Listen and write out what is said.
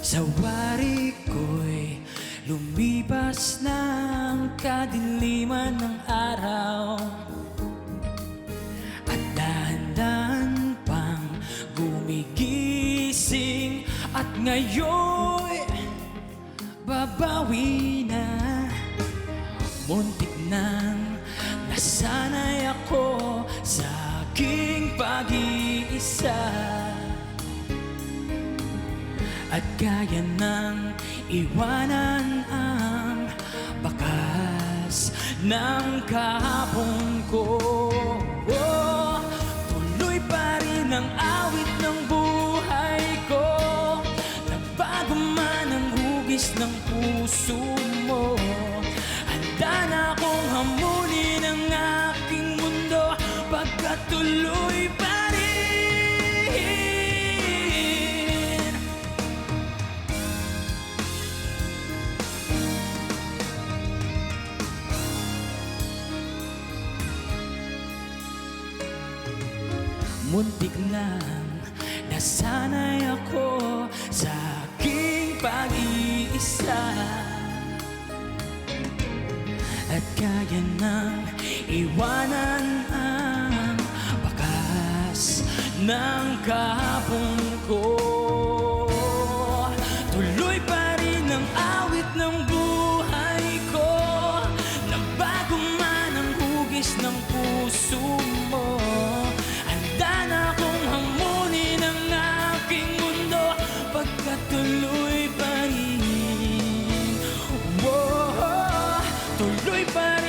Sa wari ko'y lumipas ng kadiliman ng araw, at dahan-dahan pang gumigising. At ngayon'y babawi na. Muntik nang nasanay ako sa aking pag-iisa, at kaya nang iwanan ang bakas ng kahapon ko. Tuloy pa rin ang awit ng buhay ko, nagbago man ang hugis ng puso mo. Handa na akong hamunin ang aking mundo, pagkat tuloy pa rin. Muntik nang nasanay ako sa aking pag-iisa, at kaya nang iwanan ang bakas ng kahapon ko. Tuloy pa rin ang awit ng buhay ko, nagbago man ang hugis ng puso mo. Handa na akong hamunin ang aking mundo, pagkat tuloy pa rin. Tuloy pa rin